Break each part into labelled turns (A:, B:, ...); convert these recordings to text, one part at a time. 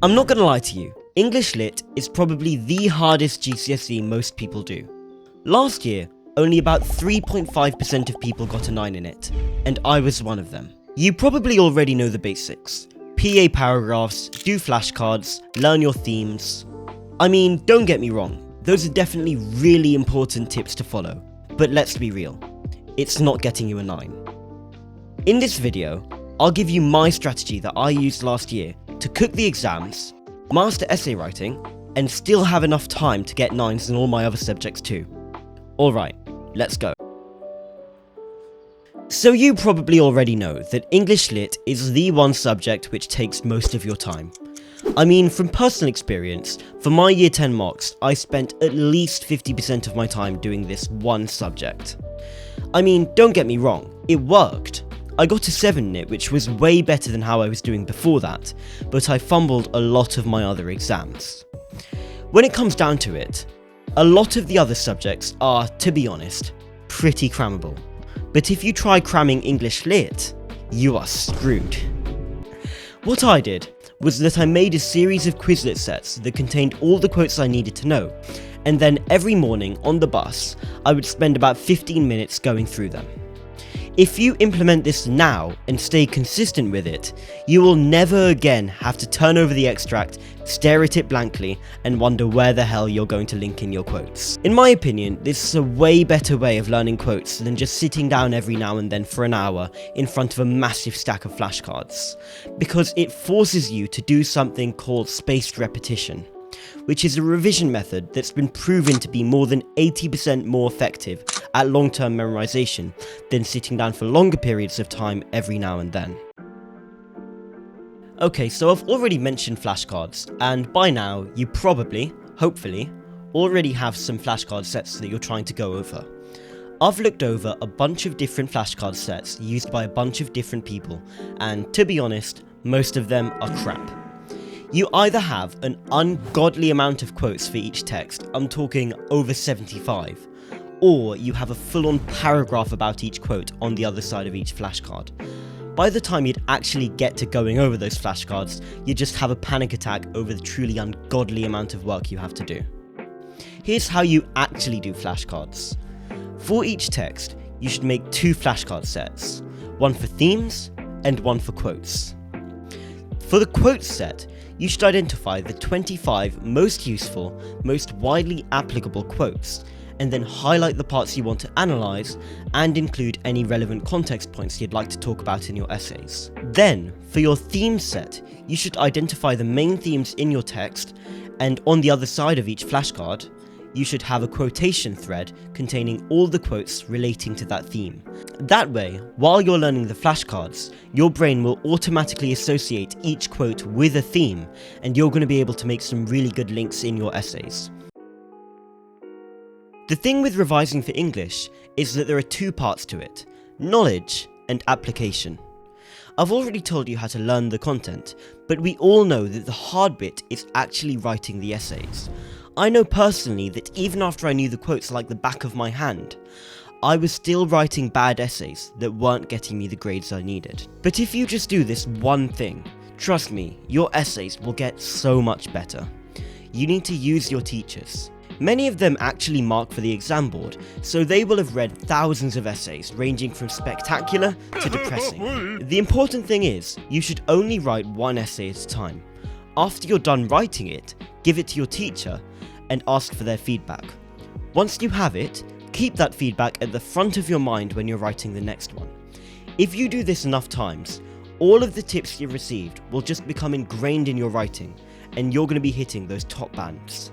A: I'm not gonna lie to you, English Lit is probably the hardest GCSE most people do. Last year, only about 3.5% of people got a 9 in it, and I was one of them. You probably already know the basics. PA paragraphs, do flashcards, learn your themes. I mean, don't get me wrong, those are definitely really important tips to follow, but let's be real, it's not getting you a 9. In this video, I'll give you my strategy that I used last year to cook the exams, master essay writing, and still have enough time to get 9s in all my other subjects too. Alright, let's go. So you probably already know that English Lit is the one subject which takes most of your time. I mean, from personal experience, for my year 10 mocks, I spent at least 50% of my time doing this one subject. I mean, don't get me wrong, it worked. I got a 7 in it, which was way better than how I was doing before that, but I fumbled a lot of my other exams. When it comes down to it, a lot of the other subjects are, to be honest, pretty crammable. But if you try cramming English Lit, you are screwed. What I did was that I made a series of Quizlet sets that contained all the quotes I needed to know, and then every morning on the bus, I would spend about 15 minutes going through them. If you implement this now and stay consistent with it, you will never again have to turn over the extract, stare at it blankly, and wonder where the hell you're going to link in your quotes. In my opinion, this is a way better way of learning quotes than just sitting down every now and then for an hour in front of a massive stack of flashcards, because it forces you to do something called spaced repetition, which is a revision method that's been proven to be more than 80% more effective at long-term memorization than sitting down for longer periods of time every now and then. Okay, so I've already mentioned flashcards, and by now you probably, hopefully, already have some flashcard sets that you're trying to go over. I've looked over a bunch of different flashcard sets used by a bunch of different people, and to be honest, most of them are crap. You either have an ungodly amount of quotes for each text, I'm talking over 75, or you have a full-on paragraph about each quote on the other side of each flashcard. By the time you'd actually get to going over those flashcards, you just have a panic attack over the truly ungodly amount of work you have to do. Here's how you actually do flashcards. For each text, you should make 2 flashcard sets, one for themes and one for quotes. For the quotes set, you should identify the 25 most useful, most widely applicable quotes, and then highlight the parts you want to analyse and include any relevant context points you'd like to talk about in your essays. Then, for your theme set, you should identify the main themes in your text, and on the other side of each flashcard, you should have a quotation thread containing all the quotes relating to that theme. That way, while you're learning the flashcards, your brain will automatically associate each quote with a theme, and you're going to be able to make some really good links in your essays. The thing with revising for English is that there are 2 parts to it: knowledge and application. I've already told you how to learn the content, but we all know that the hard bit is actually writing the essays. I know personally that even after I knew the quotes like the back of my hand, I was still writing bad essays that weren't getting me the grades I needed. But if you just do this one thing, trust me, your essays will get so much better. You need to use your teachers. Many of them actually mark for the exam board, so they will have read thousands of essays ranging from spectacular to depressing. The important thing is, you should only write one essay at a time. After you're done writing it, give it to your teacher and ask for their feedback. Once you have it, keep that feedback at the front of your mind when you're writing the next one. If you do this enough times, all of the tips you've received will just become ingrained in your writing, and you're going to be hitting those top bands.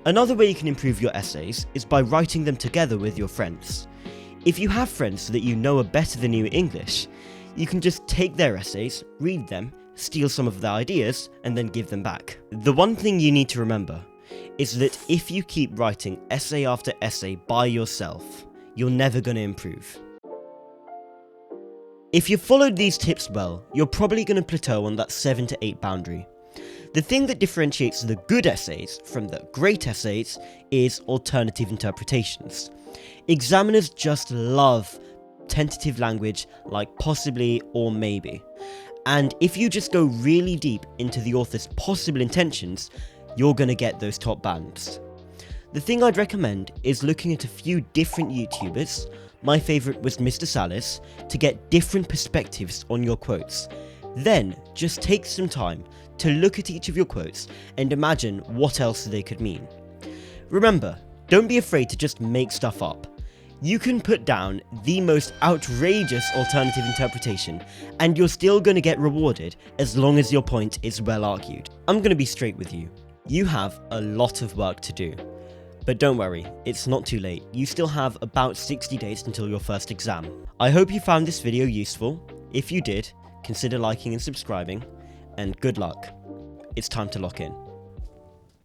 A: Another way you can improve your essays is by writing them together with your friends. If you have friends that you know are better than you at English, you can just take their essays, read them, steal some of their ideas, and then give them back. The one thing you need to remember is that if you keep writing essay after essay by yourself, you're never going to improve. If you've followed these tips well, you're probably going to plateau on that 7 to 8 boundary. The thing that differentiates the good essays from the great essays is alternative interpretations. Examiners just love tentative language like possibly or maybe, And if you just go really deep into the author's possible intentions, you're going to get those top bands. The thing I'd recommend is looking at a few different YouTubers. My favourite was Mr. Salis, to get different perspectives on your quotes. Then just take some time to look at each of your quotes and imagine what else they could mean. Remember, don't be afraid to just make stuff up. You can put down the most outrageous alternative interpretation and you're still going to get rewarded as long as your point is well argued. I'm going to be straight with you. You have a lot of work to do. But don't worry, it's not too late. You still have about 60 days until your first exam. I hope you found this video useful. If you did, consider liking and subscribing, and good luck. It's time to lock in.